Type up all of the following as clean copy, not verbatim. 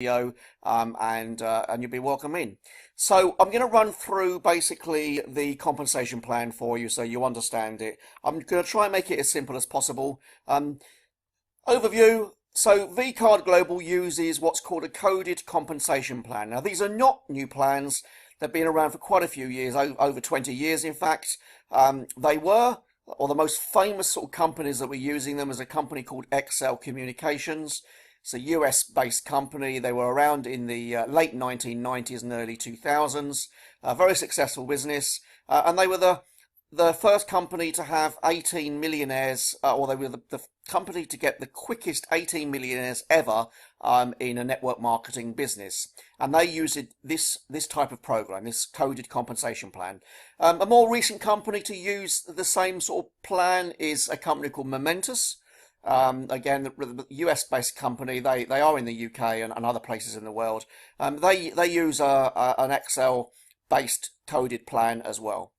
video, and you'll be welcome in. So I'm going to run through basically the compensation plan for you so you understand it. I'm going to try and make it as simple as possible. Overview. So VCard Global uses what's called a coded compensation plan. Now these are not new plans. They've been around for quite a few years, over 20 years in fact. They were, or the most famous sort of companies that were using them is a company called Excel Communications. It's a US-based company. They were around in the late 1990s and early 2000s. A very successful business, and they were the first company to have 18 millionaires, or they were the company to get the quickest 18 millionaires ever in a network marketing business. And they used this type of program, this coded compensation plan. A more recent company to use the same sort of plan is a company called Momentus. Again, the US-based company. They are in the UK and other places in the world. They use an Excel-based coded plan as well.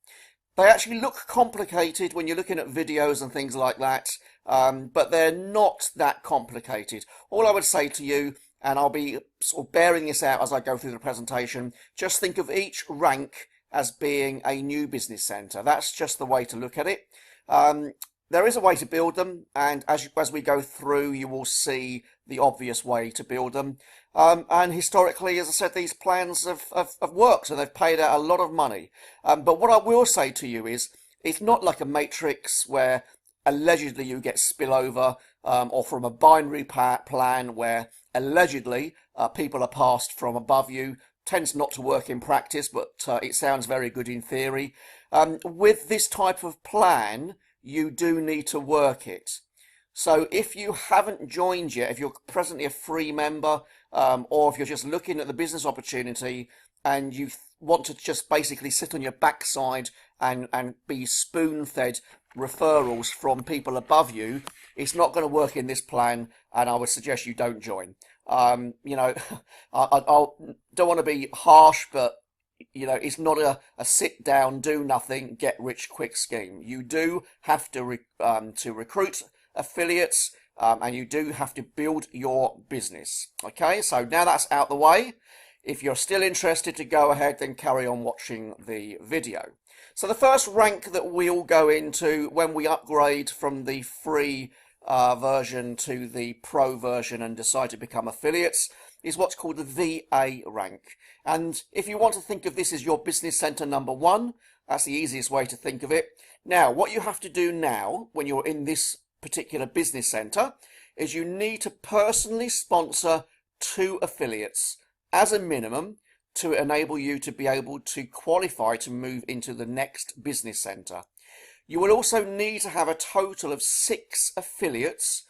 They actually look complicated when you're looking at videos and things like that, but they're not that complicated. All I would say to you, and I'll be sort of bearing this out as I go through the presentation, just think of each rank as being a new business center. That's just the way to look at it. There is a way to build them, and as we go through, you will see the obvious way to build them. And historically, as I said, these plans have worked, and they've paid out a lot of money. But what I will say to you is, it's not like a matrix where allegedly you get spillover, or from a binary plan where allegedly people are passed from above you. Tends not to work in practice, but it sounds very good in theory. With this type of plan, you do need to work it. So if you haven't joined yet, if you're presently a free member, or if you're just looking at the business opportunity and you want to just basically sit on your backside and be spoon-fed referrals from people above you, it's not going to work in this plan, and I would suggest you don't join. You know, I don't want to be harsh, but you know, it's not a sit down, do nothing, get rich quick scheme. You do have to recruit affiliates, and you do have to build your business. Okay, so now that's out the way. If you're still interested to go ahead, then carry on watching the video. So the first rank that we'll go into when we upgrade from the free version to the pro version and decide to become affiliates is what's called the VA rank. And if you want to think of this as your business center number one, that's the easiest way to think of it. Now, what you have to do now when you're in this particular business center is you need to personally sponsor 2 affiliates as a minimum to enable you to be able to qualify to move into the next business center. You will also need to have a total of 6 affiliates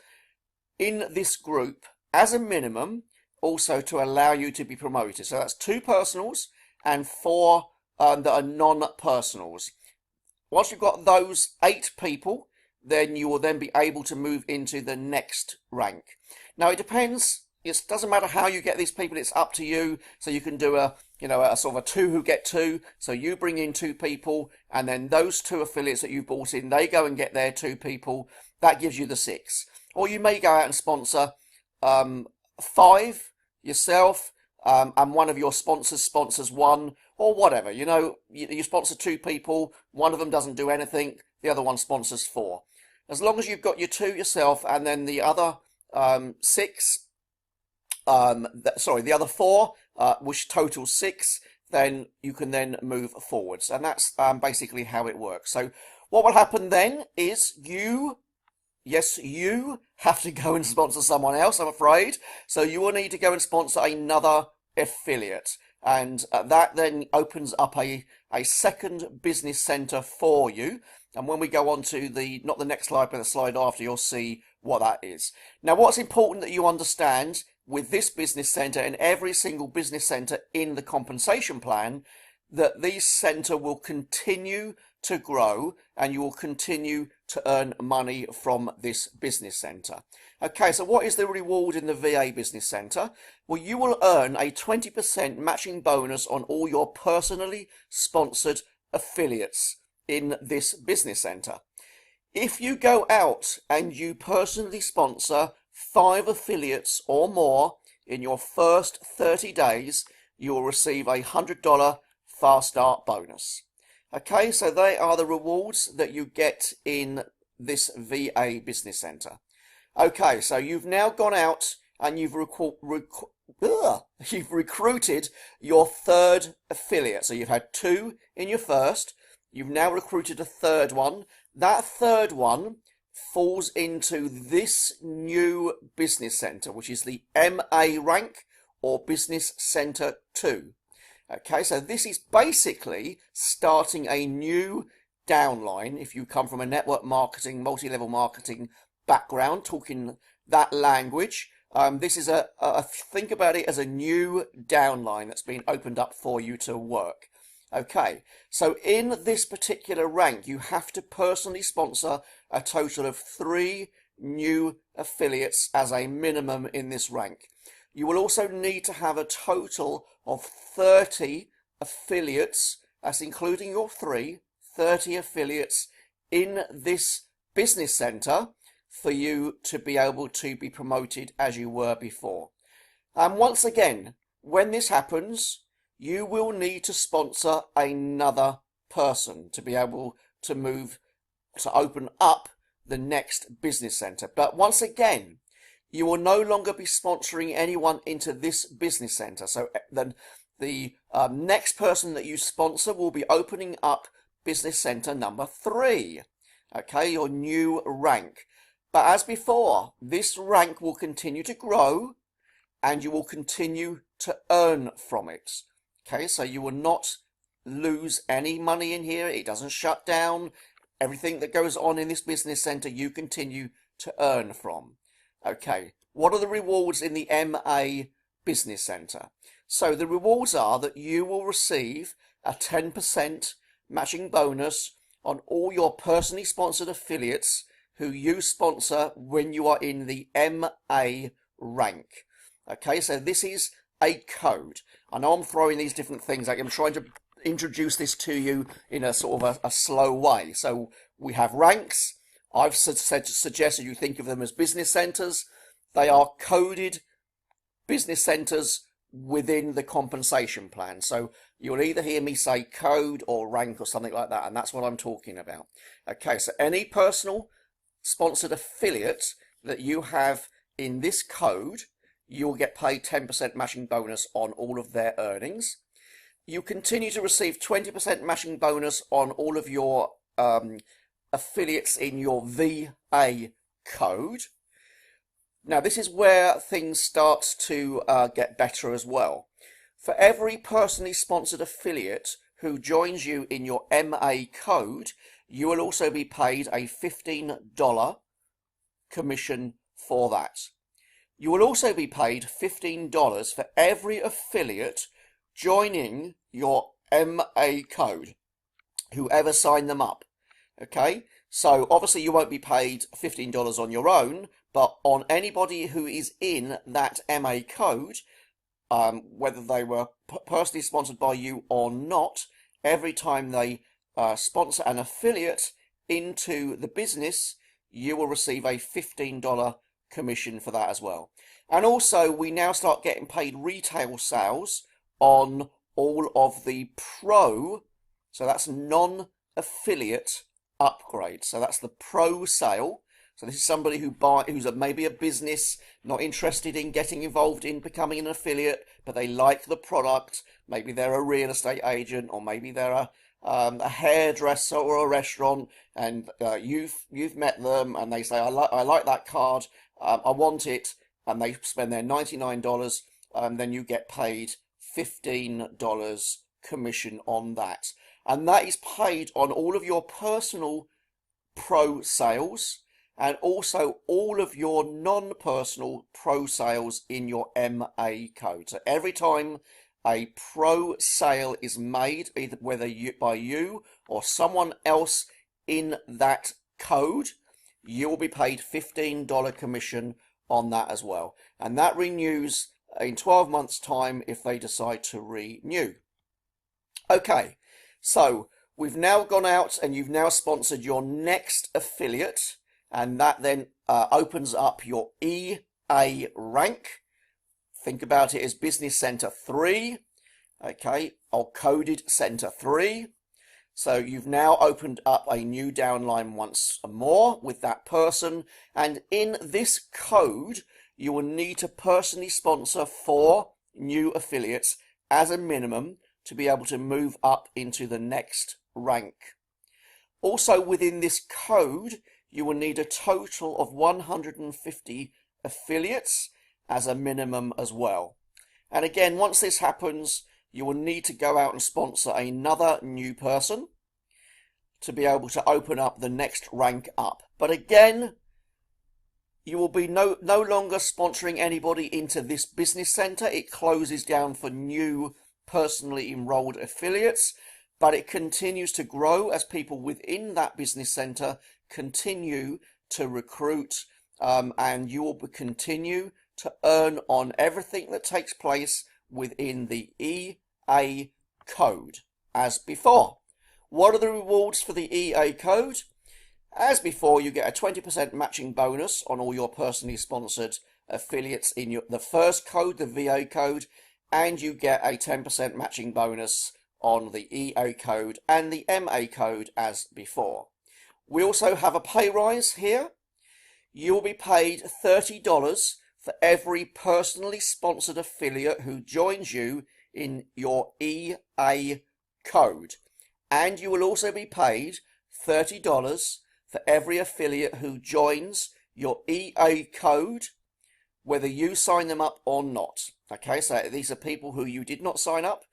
in this group as a minimum, also to allow you to be promoted. So that's 2 personals and 4 that are non-personals. Once you've got those 8 people, then you will then be able to move into the next rank. Now it depends. It doesn't matter how you get these people. It's up to you. So you can do a sort of a 2 who get 2. So you bring in 2 people, and then those 2 affiliates that you brought in, they go and get their 2 people. That gives you the 6. Or you may go out and sponsor 5 yourself, and one of your sponsors sponsors 1, or whatever. You know, you sponsor 2 people, one of them doesn't do anything, the other one sponsors 4. As long as you've got your 2 yourself, and then the other 6, the other 4, which totals 6, then you can then move forwards, and that's basically how it works. So what will happen then is yes, you have to go and sponsor someone else, I'm afraid. So you will need to go and sponsor another affiliate. And that then opens up a second business center for you. And when we go on to not the next slide, but the slide after, you'll see what that is. Now, what's important that you understand with this business center and every single business center in the compensation plan, that these center will continue to grow and you will continue to earn money from this business center. Okay, so what is the reward in the VA business center? Well, you will earn a 20% matching bonus on all your personally sponsored affiliates in this business center. If you go out and you personally sponsor 5 affiliates or more in your first 30 days, you will receive a $100 Fast Start bonus. Okay, so they are the rewards that you get in this VA Business Center. Okay, so you've now gone out and you've recruited your third affiliate. So you've had 2 in your first. You've now recruited a third one. That third one falls into this new business center, which is the MA rank or Business Center 2. Okay, so this is basically starting a new downline. If you come from a network marketing, multi-level marketing background, talking that language, this is think about it as a new downline that's been opened up for you to work. Okay, so in this particular rank, you have to personally sponsor a total of 3 new affiliates as a minimum in this rank. You will also need to have a total of 30 affiliates, that's including your 30 affiliates in this business center for you to be able to be promoted as you were before. And once again, when this happens, you will need to sponsor another person to be able to move to open up the next business center. But once again, you will no longer be sponsoring anyone into this business center. So then the next person that you sponsor will be opening up business center number 3. Okay, your new rank. But as before, this rank will continue to grow and you will continue to earn from it. Okay, so you will not lose any money in here. It doesn't shut down. Everything that goes on in this business center, you continue to earn from. Okay, what are the rewards in the MA Business Center? So the rewards are that you will receive a 10% matching bonus on all your personally sponsored affiliates who you sponsor when you are in the MA rank. Okay, so this is a code. I know I'm throwing these different things out. I'm trying to introduce this to you in a sort of a slow way. So we have ranks. I've suggested you think of them as business centers. They are coded business centers within the compensation plan. So you'll either hear me say code or rank or something like that, and that's what I'm talking about. Okay, so any personal sponsored affiliate that you have in this code, you'll get paid 10% matching bonus on all of their earnings. You continue to receive 20% matching bonus on all of your affiliates in your VA code. Now, this is where things start to get better as well. For every personally sponsored affiliate who joins you in your MA code, you will also be paid a $15 commission for that. You will also be paid $15 for every affiliate joining your MA code, whoever signed them up. Okay, so obviously you won't be paid $15 on your own, but on anybody who is in that MA code, whether they were personally sponsored by you or not, every time they sponsor an affiliate into the business, you will receive a $15 commission for that as well. And also, we now start getting paid retail sales on all of the pro, so that's non-affiliate upgrades. So that's the pro sale. So this is somebody who's maybe a business, not interested in getting involved in becoming an affiliate, but they like the product. Maybe they're a real estate agent, or maybe they're a hairdresser or a restaurant, and you've met them, and they say, I like that card, I want it, and they spend their $99, then you get paid $15 commission on that. And that is paid on all of your personal pro sales and also all of your non-personal pro sales in your MA code. So every time a pro sale is made, either by you or someone else in that code, you will be paid $15 commission on that as well. And that renews in 12 months' time if they decide to renew. Okay, so we've now gone out and you've now sponsored your next affiliate, and that then opens up your EA rank. Think about it as Business Center 3, okay, or Coded Center 3. So you've now opened up a new downline once more with that person, and in this code, you will need to personally sponsor 4 new affiliates as a minimum to be able to move up into the next rank. Also within this code, you will need a total of 150 affiliates as a minimum as well. And again, once this happens, you will need to go out and sponsor another new person to be able to open up the next rank up. But again, you will be no longer sponsoring anybody into this business center. It closes down for new personally enrolled affiliates, but it continues to grow as people within that business center continue to recruit, and you will continue to earn on everything that takes place within the EA code as before. What are the rewards for the EA code? As before, you get a 20% matching bonus on all your personally sponsored affiliates in the first code, the VA code, and you get a 10% matching bonus on the EA code and the MA code as before. We also have a pay rise here. You'll be paid $30 for every personally sponsored affiliate who joins you in your EA code. And you will also be paid $30 for every affiliate who joins your EA code, whether you sign them up or not. Okay, so these are people who you did not sign up.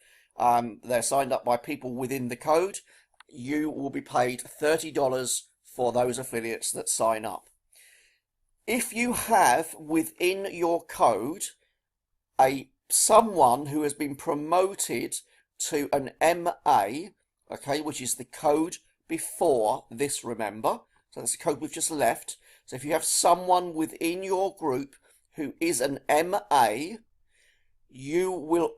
They're signed up by people within the code. You will be paid $30 for those affiliates that sign up. If you have within your code someone who has been promoted to an MA, okay, which is the code before this, remember, so that's the code we've just left. So if you have someone within your group who is an MA, you will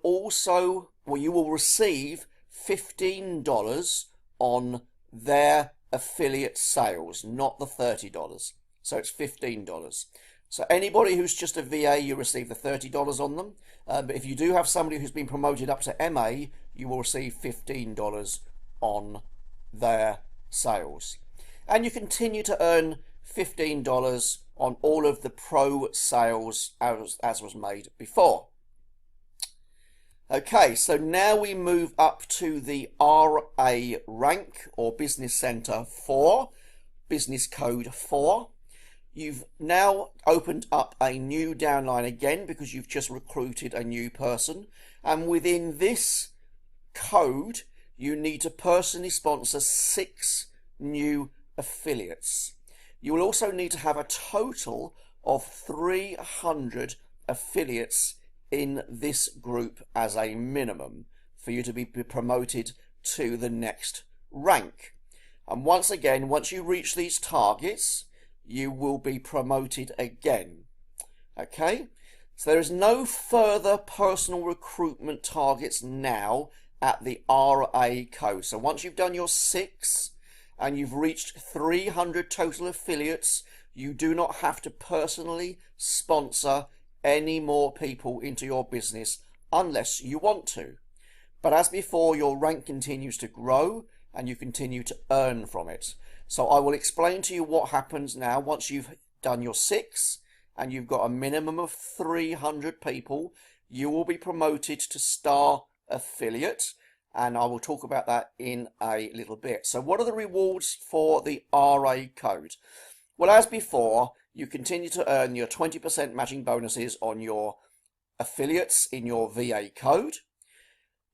receive $15 on their affiliate sales, not the $30. So it's $15. So anybody who's just a VA, you receive the $30 on them. But if you do have somebody who's been promoted up to MA, you will receive $15 on their sales. And you continue to earn $15 on all of the pro sales as was made before. Okay, so now we move up to the RA rank, or Business Center 4, Business Code 4. You've now opened up a new downline again because you've just recruited a new person. And within this code, you need to personally sponsor 6 new affiliates. You will also need to have a total of 300 affiliates in this group as a minimum for you to be promoted to the next rank. And once again, once you reach these targets, you will be promoted again. Okay, so there is no further personal recruitment targets now at the RA code. So once you've done your 6 and you've reached 300 total affiliates, you do not have to personally sponsor any more people into your business unless you want to. But as before, your rank continues to grow and you continue to earn from it. So I will explain to you what happens now once you've done your 6 and you've got a minimum of 300 people. You will be promoted to star affiliate, and I will talk about that in a little bit. So what are the rewards for the RA code? Well, as before, you continue to earn your 20% matching bonuses on your affiliates in your VA code.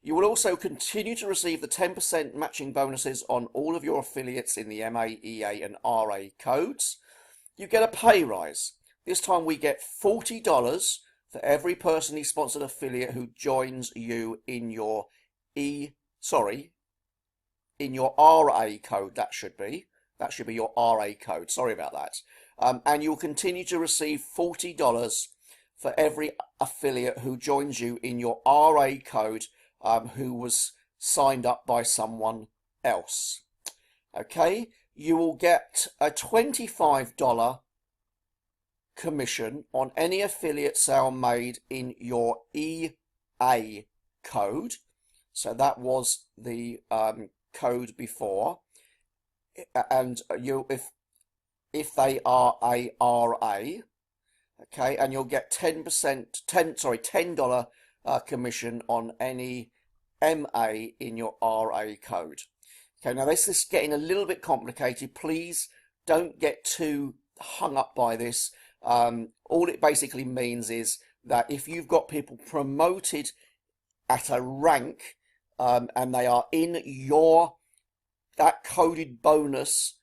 You will also continue to receive the 10% matching bonuses on all of your affiliates in the MA, EA and RA codes. You get a pay rise. This time we get $40 for every personally sponsored affiliate who joins you in your in your RA code. That should be your RA code. Sorry about that. And you'll continue to receive $40 for every affiliate who joins you in your RA code who was signed up by someone else. Okay, you will get a $25 commission on any affiliate sale made in your EA code. So that was the code before, and if they are a RA, okay, and you'll get $10 commission on any MA in your RA code. Okay, now this is getting a little bit complicated. Please don't get too hung up by this. All it basically means is that if you've got people promoted at a rank, and they are in that coded bonus,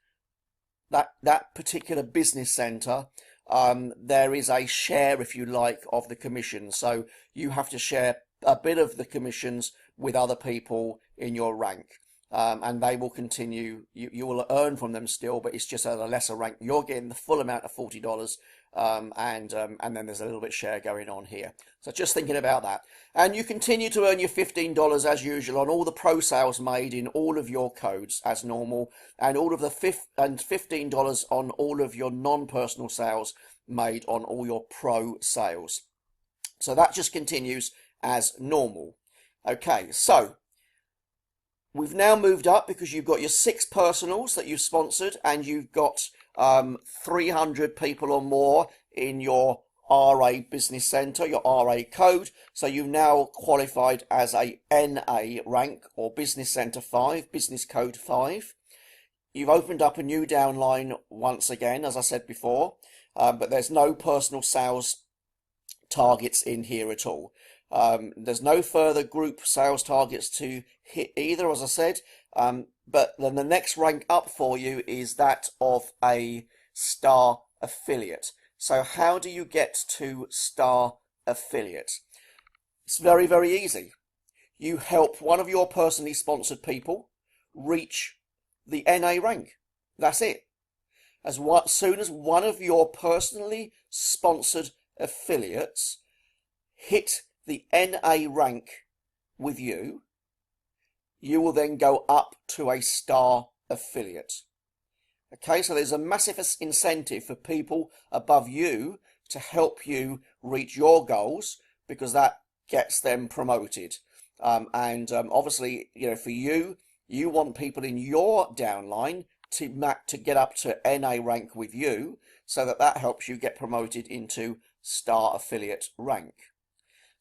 that particular business center, there is a share, if you like, of the commission. So you have to share a bit of the commissions with other people in your rank. And they will continue, you will earn from them still, but it's just at a lesser rank. You're getting the full amount of $40, and then there's a little bit share going on here. So just thinking about that. And you continue to earn your $15 as usual on all the pro sales made in all of your codes as normal, and all of the $15 on all of your non-personal sales made on all your pro sales. So that just continues as normal. Okay, so we've now moved up because you've got your 6 personals that you've sponsored, and you've got 300 people or more in your RA Business Center, your RA code. So you've now qualified as a NA rank, or Business Center 5, Business Code 5. You've opened up a new downline once again, as I said before, but there's no personal sales targets in here at all. There's no further group sales targets to hit either, as I said, but then the next rank up for you is that of a star affiliate. So how do you get to star affiliate? It's very, very easy. You help one of your personally sponsored people reach the NA rank. That's it. As soon as one of your personally sponsored affiliates hit the NA rank with you, you will then go up to a star affiliate. Okay, so there's a massive incentive for people above you to help you reach your goals, because that gets them promoted. Obviously, for you want people in your downline to get up to NA rank with you, so that helps you get promoted into star affiliate rank.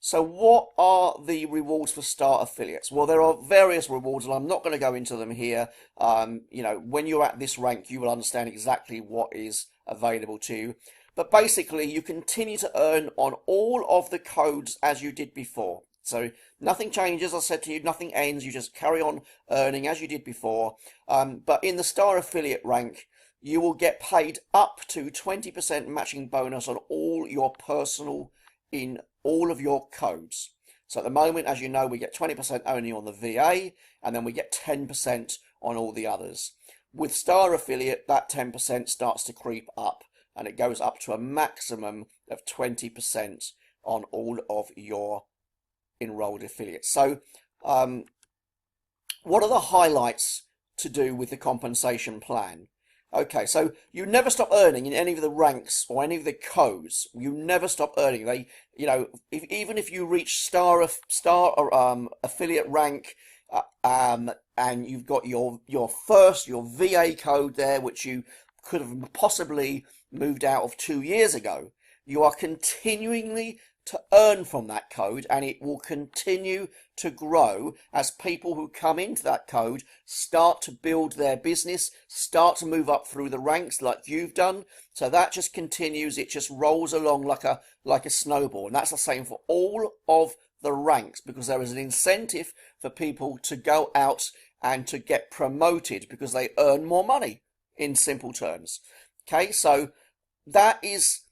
So what are the rewards for star affiliates? Well, there are various rewards, and I'm not going to go into them here. When you're at this rank, you will understand exactly what is available to you. But basically, you continue to earn on all of the codes as you did before. So nothing changes, I said to you, nothing ends. You just carry on earning as you did before. But in the star affiliate rank, you will get paid up to 20% matching bonus on all your personal in all of your codes. So at the moment, as you know, we get 20% only on the VA, and then we get 10% on all the others. With Star Affiliate, that 10% starts to creep up, and it goes up to a maximum of 20% on all of your enrolled affiliates. So what are the highlights to do with the compensation plan? Okay, so you never stop earning in any of the ranks or any of the codes. You never stop earning. They, even if you reach star affiliate rank, and you've got your VA code there, which you could have possibly moved out of 2 years ago, you are continually to earn from that code, and it will continue to grow as people who come into that code start to build their business, start to move up through the ranks like you've done. So that just continues, it just rolls along like a snowball. And that's the same for all of the ranks, because there is an incentive for people to go out and to get promoted because they earn more money, in simple terms. Okay, so that is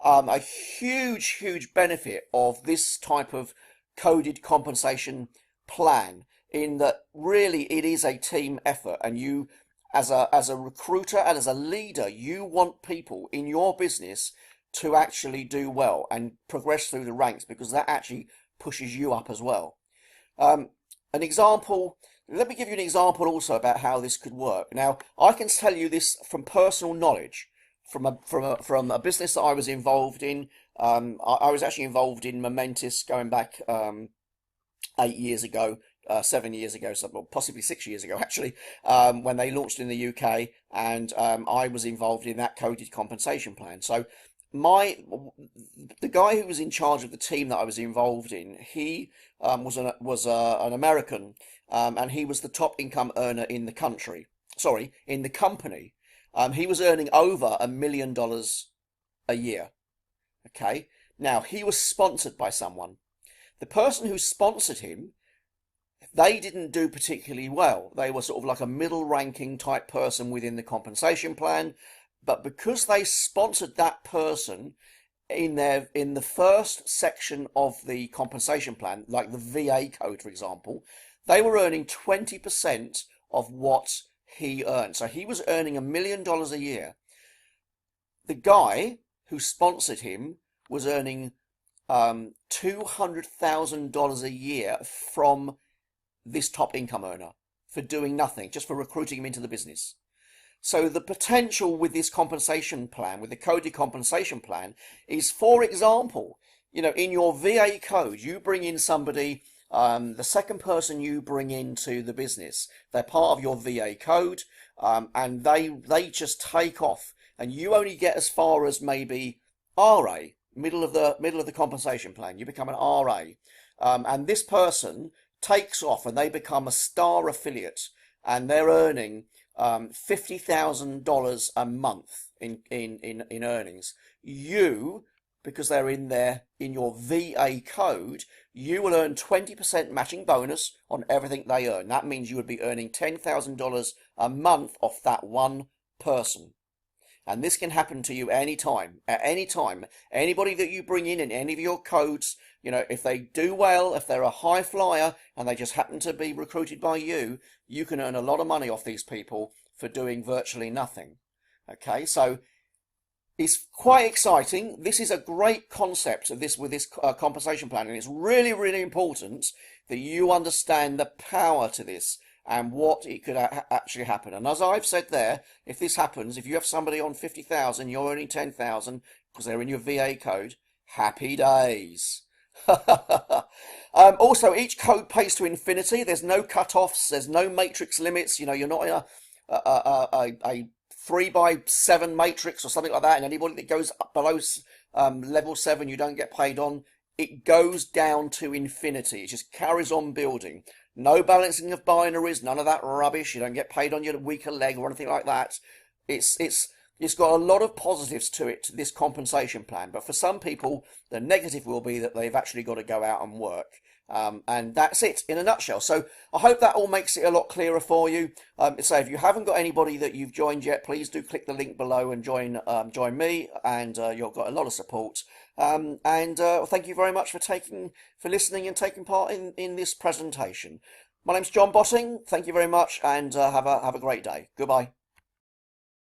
a huge benefit of this type of coded compensation plan, in that really it is a team effort, and you as a recruiter and as a leader, you want people in your business to actually do well and progress through the ranks, because that actually pushes you up as well. An example, let me give you an example also about how this could work. Now, I can tell you this from personal knowledge. from a business that I was involved in. I was actually involved in Momentous going back 8 years ago, 7 years ago, so well, possibly 6 years ago actually, when they launched in the UK, and I was involved in that coded compensation plan. So my the guy who was in charge of the team that I was involved in, he was an American, and he was the top income earner in the country. Sorry, in the company. He was earning over $1 million a year. Okay, now he was sponsored by someone. The person who sponsored him, they didn't do particularly well. They were sort of like a middle ranking type person within the compensation plan, but because they sponsored that person in the first section of the compensation plan, like the VA code, for example, they were earning 20% of what he earned. So he was earning $1 million a year. The guy who sponsored him was earning $200,000 a year from this top income earner for doing nothing, just for recruiting him into the business. So the potential with this compensation plan, with the coded compensation plan, is, for example, in your VA code, you bring in somebody, the second person you bring into the business, they're part of your VA code, and they just take off, and you only get as far as maybe RA, middle of the compensation plan. You become an RA, and this person takes off, and they become a star affiliate, and they're earning $50,000 a month in earnings. You, because they're in your VA code, you will earn 20% matching bonus on everything they earn. That means you would be earning $10,000 a month off that one person. And this can happen to you anytime, at any time. Anybody that you bring in any of your codes, if they do well, if they're a high flyer and they just happen to be recruited by you, you can earn a lot of money off these people for doing virtually nothing. Okay, so it's quite exciting. This is a great concept of this with this compensation plan, and it's really, really important that you understand the power to this and what it could actually happen. And as I've said there, if this happens, if you have somebody on 50,000, you're earning 10,000 because they're in your VA code, happy days. Also, each code pays to infinity. There's no cut-offs. There's no matrix limits. You're not in a 3x7 matrix or something like that. And anybody that goes up below level 7, you don't get paid on. It goes down to infinity. It just carries on building. No balancing of binaries, none of that rubbish. You don't get paid on your weaker leg or anything like that. It's got a lot of positives to it, this compensation plan. But for some people, the negative will be that they've actually got to go out and work. And that's it in a nutshell. So I hope that all makes it a lot clearer for you. So if you haven't got anybody that you've joined yet, please do click the link below and join me, and you've got a lot of support. Thank you very much for listening and taking part in this presentation. My name's John Botting. Thank you very much, and have a great day. Goodbye.